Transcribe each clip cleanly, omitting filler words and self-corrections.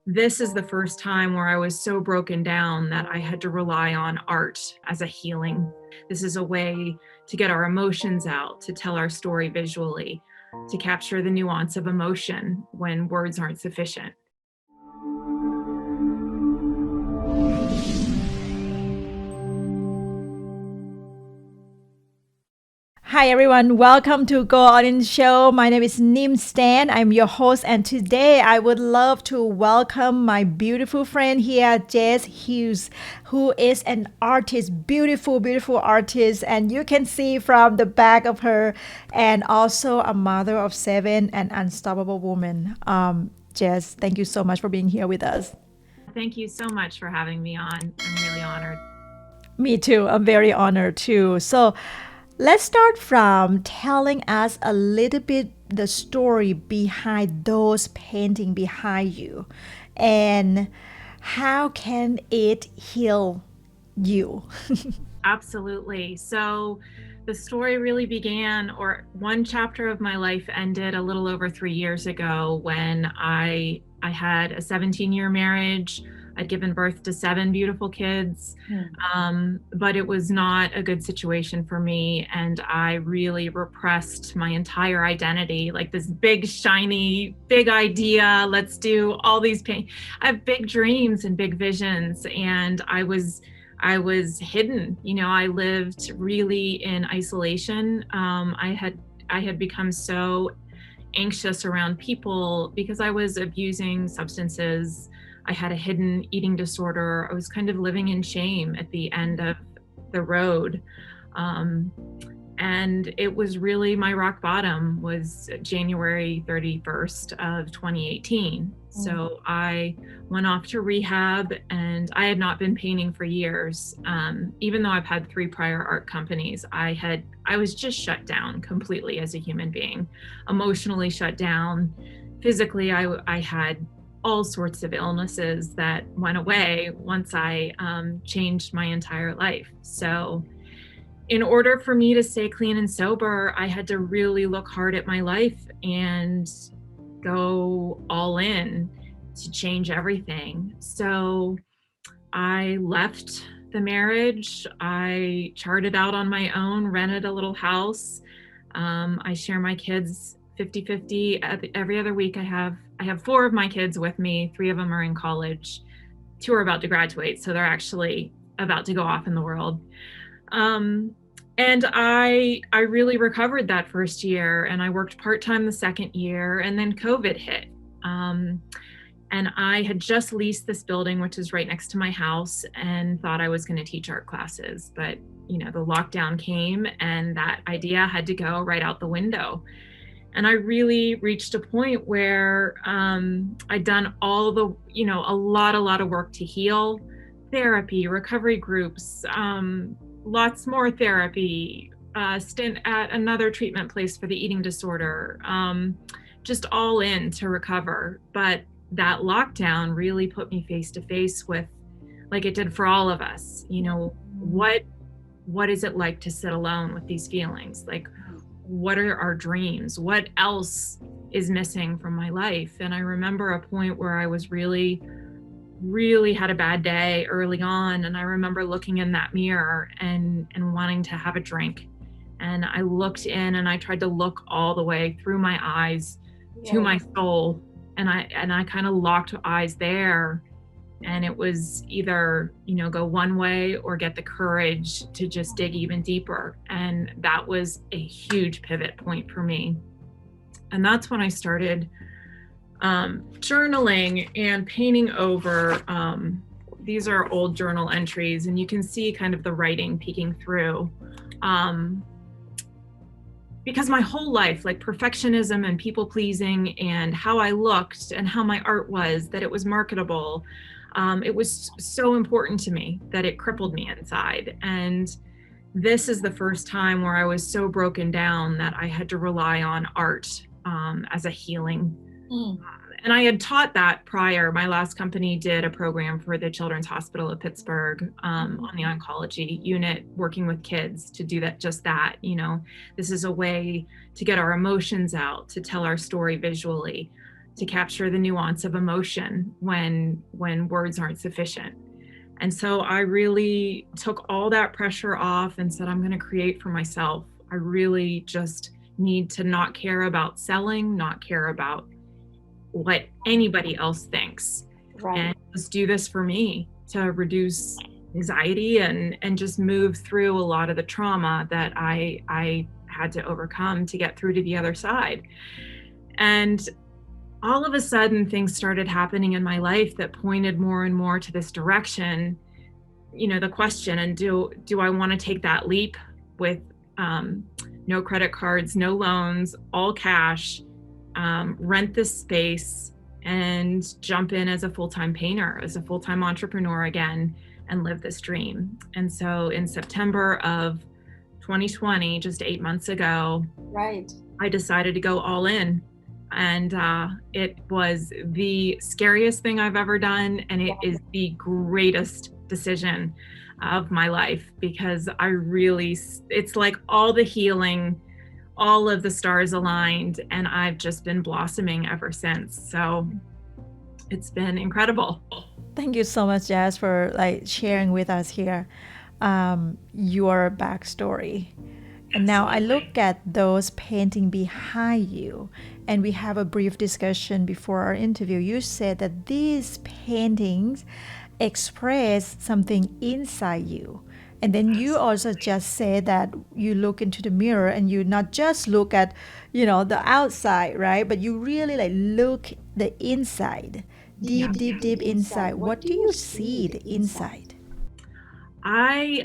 this is the first time where I was so broken down that I had to rely on art as a healing. This is a way to get our emotions out, to tell our story visually, to capture the nuance of emotion when words aren't sufficient. Hi everyone, welcome to Go All In Show. My name is Stant. I'm your host, and today I would love to welcome my beautiful friend here, Hughes, who is an artist, beautiful, beautiful artist, and you can see from the back of her, and also a mother of 7, an unstoppable woman. Jess, thank you so much for being here with us. Thank you so much for having me on. I'm really honored. Me too. I'm very honored too. So let's start from telling us a little bit the story behind those painting behind you and how can it heal you? Absolutely. So the story really began, or one chapter of my life ended a little over 3 years ago when I had a 17-year marriage. I'd given birth to 7 beautiful kids, but it was not a good situation for me. And I really repressed my entire identity, like this big, shiny, big idea. Let's do all these I have big dreams and big visions. And I was hidden. I lived really in isolation. I had become so anxious around people because I was abusing substances. I had a hidden eating disorder. I was kind of living in shame at the end of the road. And it was really my rock bottom was January 31st of 2018. So I went off to rehab, and I had not been painting for years. Even though I've had 3 prior art companies, I was just shut down completely as a human being, emotionally shut down. Physically, I had all sorts of illnesses that went away once I changed my entire life. So in order for me to stay clean and sober, I had to really look hard at my life and go all in to change everything. So I left the marriage. I charted out on my own, rented a little house. I share my kids 50-50. Every other week I have 4 of my kids with me. 3 of them are in college. 2 are about to graduate, so they're actually about to go off in the world. And I really recovered that first year, and I worked part-time the second year, and then COVID hit. And I had just leased this building, which is right next to my house, and thought I was going to teach art classes. But, the lockdown came, and that idea had to go right out the window. And I really reached a point where I'd done all the, a lot of work to heal, therapy, recovery groups, lots more therapy, stint at another treatment place for the eating disorder, just all in to recover. But that lockdown really put me face to face with, like it did for all of us, what is it like to sit alone with these feelings? Like, what are our dreams? What else is missing from my life? And I remember a point where I was really had a bad day early on. And I remember looking in that mirror and wanting to have a drink. And I looked in and I tried to look all the way through my eyes to my soul. And I kind of locked eyes there. And it was either, go one way or get the courage to just dig even deeper. And that was a huge pivot point for me. And that's when I started journaling and painting over. These are old journal entries, and you can see kind of the writing peeking through. Because my whole life, like perfectionism and people pleasing and how I looked and how my art was, that it was marketable, it was so important to me that it crippled me inside. And this is the first time where I was so broken down that I had to rely on art as a healing. And I had taught that prior. My last company did a program for the Children's Hospital of Pittsburgh on the oncology unit, working with kids to do that, just that. This is a way to get our emotions out, to tell our story visually, to capture the nuance of emotion when words aren't sufficient. And so I really took all that pressure off and said, I'm going to create for myself. I really just need to not care about selling, not care about what anybody else thinks, and just do this for me to reduce anxiety and just move through a lot of the trauma that I had to overcome to get through to the other side. And all of a sudden things started happening in my life that pointed more and more to this direction. The question, and do I want to take that leap with no credit cards, no loans, all cash, rent this space and jump in as a full-time painter, as a full-time entrepreneur again, and live this dream. And so in September of 2020, just 8 months ago, I decided to go all in. And it was the scariest thing I've ever done. And it is the greatest decision of my life, because it's like all the healing, all of the stars aligned, and I've just been blossoming ever since. So it's been incredible. Thank you so much, Jazz, for sharing with us here your backstory. And now I look at those paintings behind you, and we have a brief discussion before our interview. You said that these paintings express something inside you. And then you also just said that you look into the mirror and you not just look at, the outside, right? But you really look the inside, deep inside. What do you see the inside? I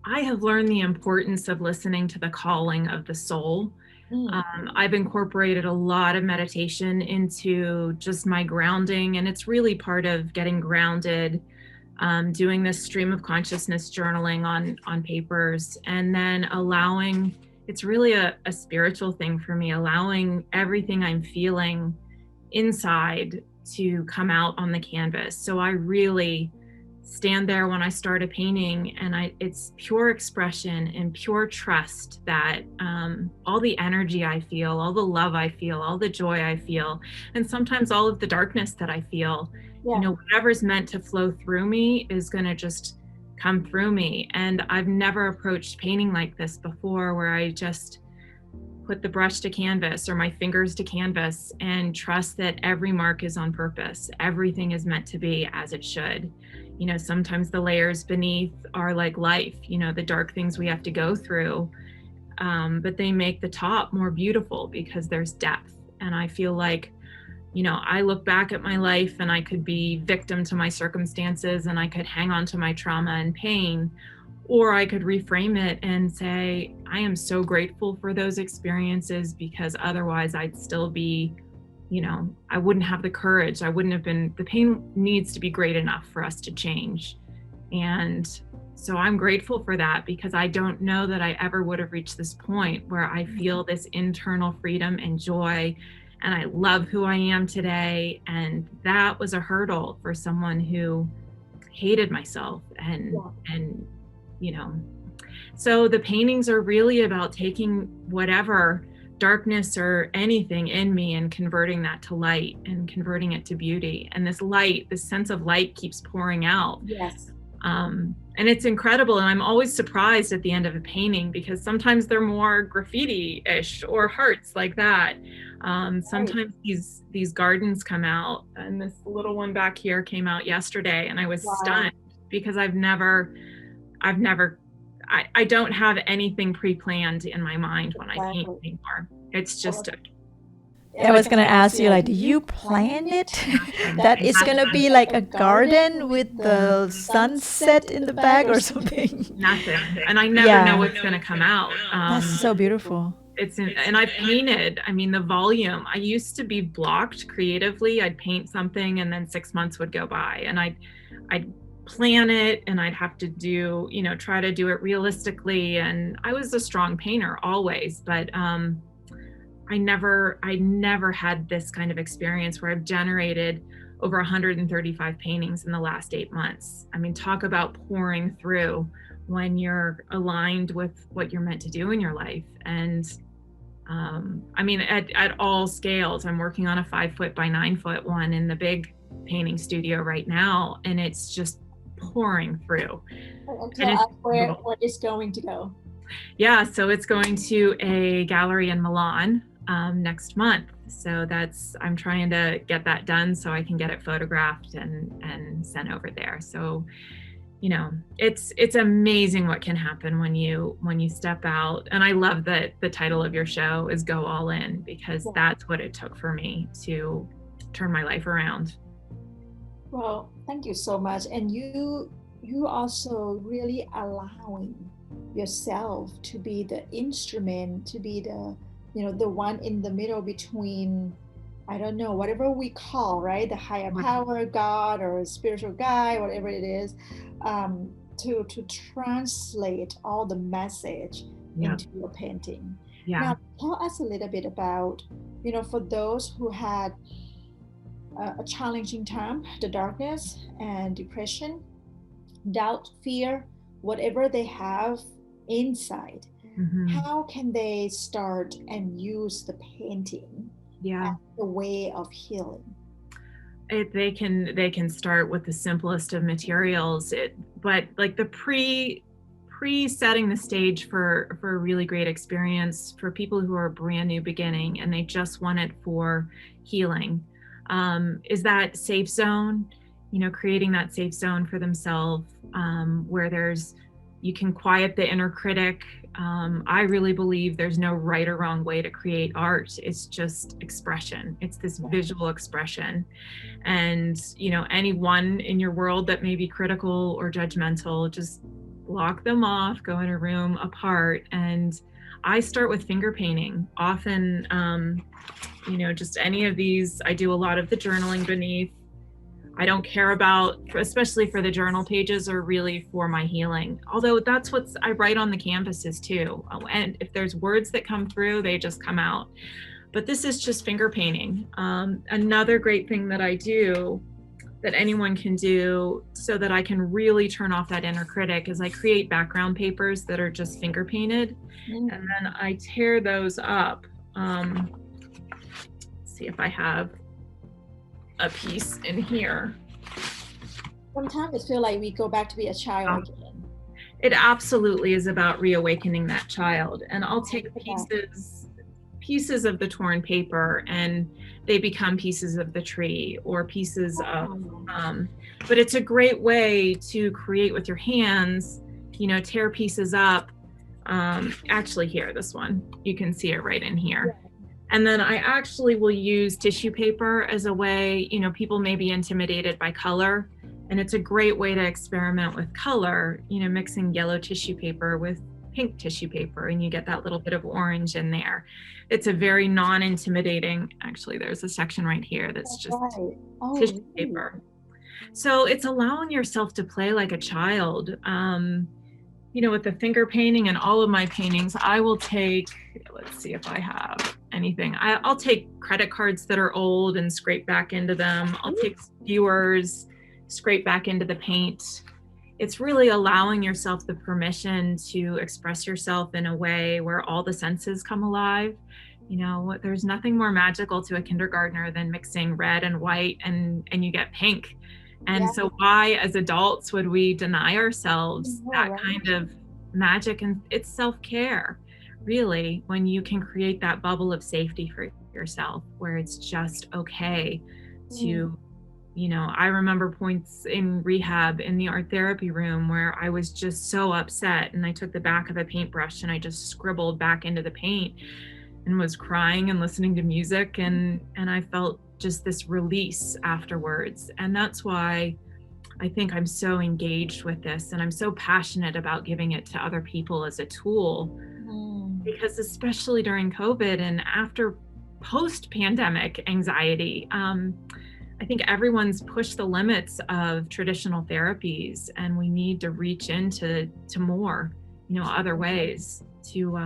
have learned the importance of listening to the calling of the soul. I've incorporated a lot of meditation into just my grounding, and it's really part of getting grounded, doing this stream of consciousness journaling on papers, and then allowing, it's really a spiritual thing for me, allowing everything I'm feeling inside to come out on the canvas. So I really stand there when I start a painting, and it's pure expression and pure trust that all the energy I feel, all the love I feel, all the joy I feel, and sometimes all of the darkness that I feel, whatever's meant to flow through me is going to just come through me. And I've never approached painting like this before, where I just put the brush to canvas or my fingers to canvas and trust that every mark is on purpose. Everything is meant to be as it should. Sometimes the layers beneath are like life, the dark things we have to go through, but they make the top more beautiful because there's depth. And I feel like, I look back at my life and I could be victim to my circumstances and I could hang on to my trauma and pain, or I could reframe it and say, I am so grateful for those experiences, because otherwise I'd still be, I wouldn't have the courage. I wouldn't have been, the pain needs to be great enough for us to change. And so I'm grateful for that, because I don't know that I ever would have reached this point where I feel this internal freedom and joy, and I love who I am today. And that was a hurdle for someone who hated myself and so the paintings are really about taking whatever darkness or anything in me and converting that to light and converting it to beauty. And this light, this sense of light keeps pouring out. And it's incredible. And I'm always surprised at the end of a painting, because sometimes they're more graffiti-ish or hearts like that. Sometimes these gardens come out, and this little one back here came out yesterday, and I was stunned, because I don't have anything pre-planned in my mind when I paint anymore. It's just I was going to ask you, do you plan it? That it's going to be like a garden with the sunset in the back or something? Nothing. And I never know what's going to come out. That's so beautiful. And I painted, the volume. I used to be blocked creatively. I'd paint something and then 6 months would go by, and I'd plan it, and I'd have to do, try to do it realistically. And I was a strong painter always, but I never had this kind of experience where I've generated over 135 paintings in the last 8 months. Talk about pouring through when you're aligned with what you're meant to do in your life. And I mean, at all scales. I'm working on a 5 foot by 9 foot one in the big painting studio right now, and it's just pouring through. And And tell it's us where it's going to go. Yeah, so it's going to a gallery in Milan next month. So I'm trying to get that done so I can get it photographed and sent over there. So, it's amazing what can happen when you step out. And I love that the title of your show is Go All In, because that's what it took for me to turn my life around. Well, thank you so much. And you also really allowing yourself to be the instrument, to be the one in the middle between, I don't know, whatever we call, right, the higher power, God or spiritual guide, whatever it is, to translate all the message into your painting. Now, tell us a little bit about, for those who had a challenging time, the darkness and depression, doubt, fear, whatever they have inside, how can they start and use the painting as a way of healing? They can start with the simplest of materials, but like the setting the stage for a really great experience for people who are brand new beginning and they just want it for healing, is that safe zone, creating that safe zone for themselves, where you can quiet the inner critic. I really believe there's no right or wrong way to create art. It's just expression. It's this visual expression. And, anyone in your world that may be critical or judgmental, just block them off, go in a room apart. And I start with finger painting. Often, just any of these. I do a lot of the journaling beneath. I don't care about, especially for the journal pages, are really for my healing. Although that's what I write on the canvases too. And if there's words that come through, they just come out. But this is just finger painting. Another great thing that I do that anyone can do so that I can really turn off that inner critic is I create background papers that are just finger painted. And then I tear those up. Let's see if I have a piece in here. Sometimes it feels like we go back to be a child again. It absolutely is about reawakening that child. And I'll take pieces of the torn paper and they become pieces of the tree or pieces of, but it's a great way to create with your hands, tear pieces up. Actually here, this one, you can see it right in here. And then I actually will use tissue paper as a way, people may be intimidated by color, and it's a great way to experiment with color, mixing yellow tissue paper with pink tissue paper, and you get that little bit of orange in there. It's a very non-intimidating, actually, there's a section right here that's just tissue paper. So it's allowing yourself to play like a child. With the finger painting and all of my paintings, I will take, let's see if I have anything. I'll take credit cards that are old and scrape back into them. I'll take skewers, scrape back into the paint. It's really allowing yourself the permission to express yourself in a way where all the senses come alive. There's nothing more magical to a kindergartner than mixing red and white and you get pink. And so why, as adults, would we deny ourselves that kind of magic? And it's self-care, really, when you can create that bubble of safety for yourself, where it's just okay to, I remember points in rehab in the art therapy room where I was just so upset and I took the back of a paintbrush and I just scribbled back into the paint and was crying and listening to music, and I felt just this release afterwards. And that's why I think I'm so engaged with this and I'm so passionate about giving it to other people as a tool, because especially during COVID and after post-pandemic anxiety, I think everyone's pushed the limits of traditional therapies, and we need to reach into more, other ways to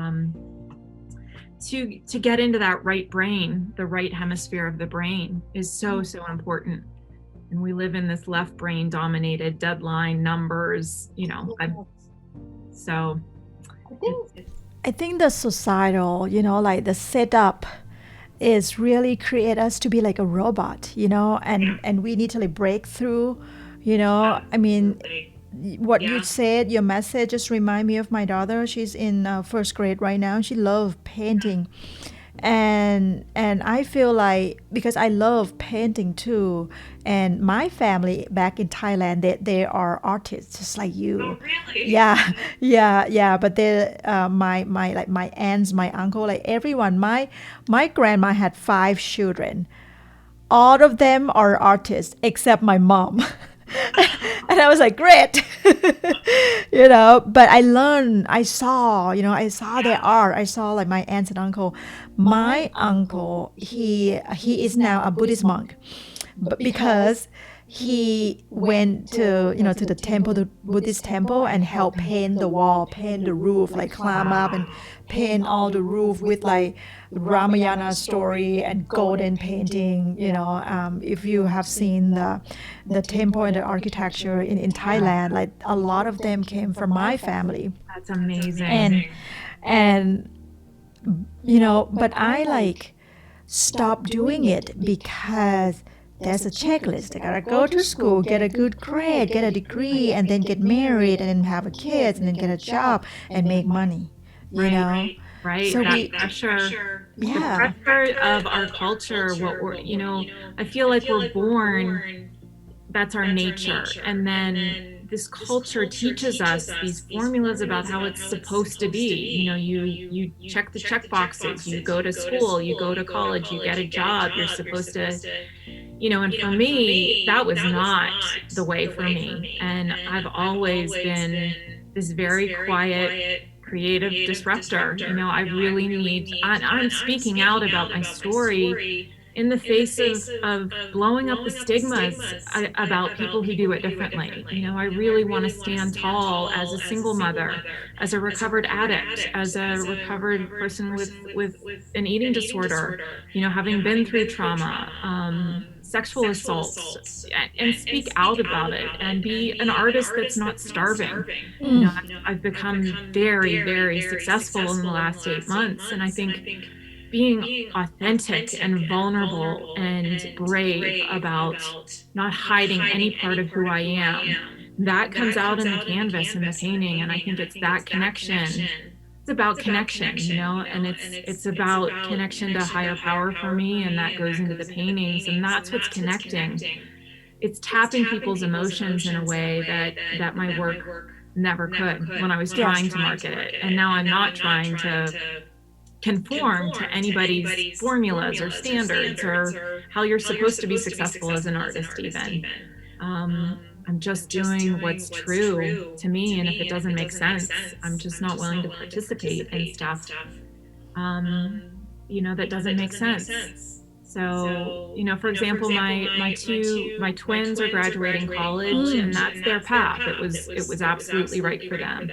get into that right brain. The right hemisphere of the brain is so important. And we live in this left brain dominated deadline numbers, so I think I think the societal, like the setup is really create us to be like a robot, and we need to like break through, I mean, what you said, your message just remind me of my daughter. She's in first grade right now. She loves painting, and I feel like because I love painting too, and my family back in Thailand, they are artists just like you. Yeah, yeah. But they, my like my aunts, my uncle, like everyone. My grandma had 5 children. All of them are artists except my mom. And I was like, great. But I learned, I saw their art. I saw like my aunts and uncle. My uncle, he is now a Buddhist monk, but because he went to the temple, the Buddhist temple, and helped paint the wall, paint the roof, like climb up and paint all the roof with like Ramayana story and golden painting. If you have seen the temple and the architecture in Thailand, like a lot of them came from my family. That's amazing. And but I like stopped doing it because there's a checklist. I gotta go to school, get a good grade, get a degree, and then get married, and then have a kids, and then get a job and make money. Right. So that pressure, yeah, the pressure of our culture, what we're, I feel like we're born, that's our nature. And then this culture teaches us these formulas about how it's supposed to be. You check the check boxes, you go to school, you go to college, you get a job, you're supposed to, and for me, that was not the way for me. And I've always been this very quiet, creative disruptor. I really need, I'm speaking out about my story in the face of blowing up the stigmas about people who do it differently. I really want to stand tall as a single mother, as a recovered addict, as a recovered person with an eating disorder, having been through trauma, sexual assaults, and speak out about it and be an artist that's not starving. I've become very, very successful in the last 8 months. And I think being authentic and vulnerable and brave about not hiding any part of who I am, that comes out in the canvas and the painting. And I think it's that connection. It's about connection, and it's about connection to higher power for me, and that goes into the paintings, and that's what's connecting. It's tapping people's emotions in a way that my work never could when I was trying to market it. And now I'm not trying to conform to anybody's formulas or standards or how you're supposed to be successful as an artist even. I'm just doing what's true to me, and if it doesn't make sense, I'm just not willing to participate in stuff that doesn't make sense. So, for example, my twins are graduating college, and that's their path. It was absolutely right for them.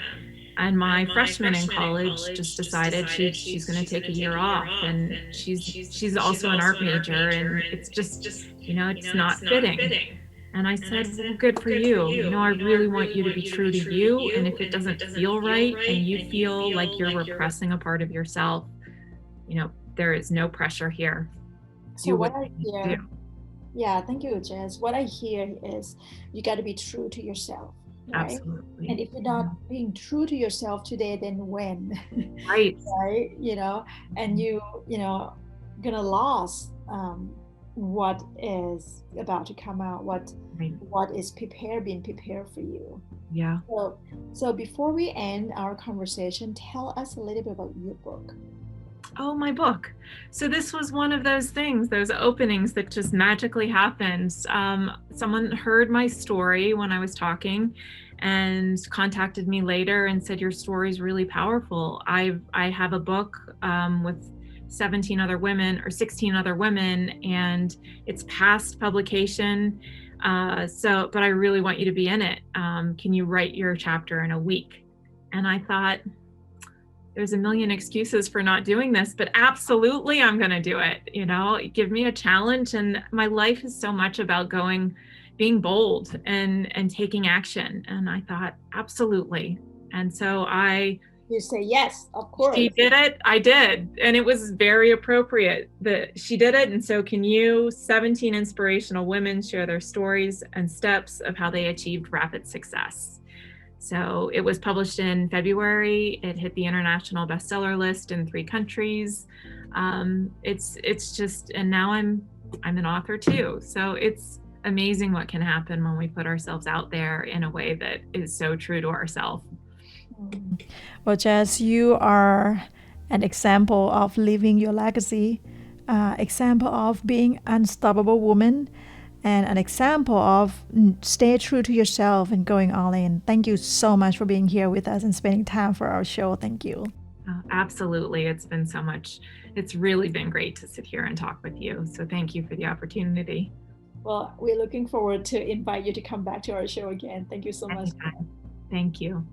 And my freshman in college just decided she's going to take a year off, and she's also an art major, and it's just it's not fitting. And I said, well, good for you. I really want you to be true to you. And if it doesn't feel right and you feel like you're repressing a part of yourself, there is no pressure here. So what I hear, yeah, thank you, Jess. What I hear is you got to be true to yourself. Right? Absolutely. And if you're not being true to yourself today, then when? Right. Right. And you gonna lose what is about to come out, what is being prepared for you. Yeah. So before we end our conversation, tell us a little bit about your book. Oh, my book. So this was one of those things, those openings that just magically happened. Someone heard my story when I was talking and contacted me later and said, your story is really powerful. I have a book with 17 other women or 16 other women, and it's past publication. But I really want you to be in it. Can you write your chapter in a week? And I thought, there's a million excuses for not doing this, but absolutely I'm going to do it. Give me a challenge. And my life is so much about being bold and taking action. And I thought, absolutely. And so I You say yes, of course. She did it. I did. And it was very appropriate that she did it. And so can you, 17 inspirational women, share their stories and steps of how they achieved rapid success. So it was published in February. It hit the international bestseller list in 3 countries. It's just, and now I'm an author too. So it's amazing what can happen when we put ourselves out there in a way that is so true to ourselves. Well, Jess, you are an example of living your legacy, example of being unstoppable woman, and an example of stay true to yourself and going all in. Thank you so much for being here with us and spending time for our show. Thank you. Absolutely. It's been so much. It's really been great to sit here and talk with you. So thank you for the opportunity. Well, we're looking forward to invite you to come back to our show again. Thank you so much. Thank you.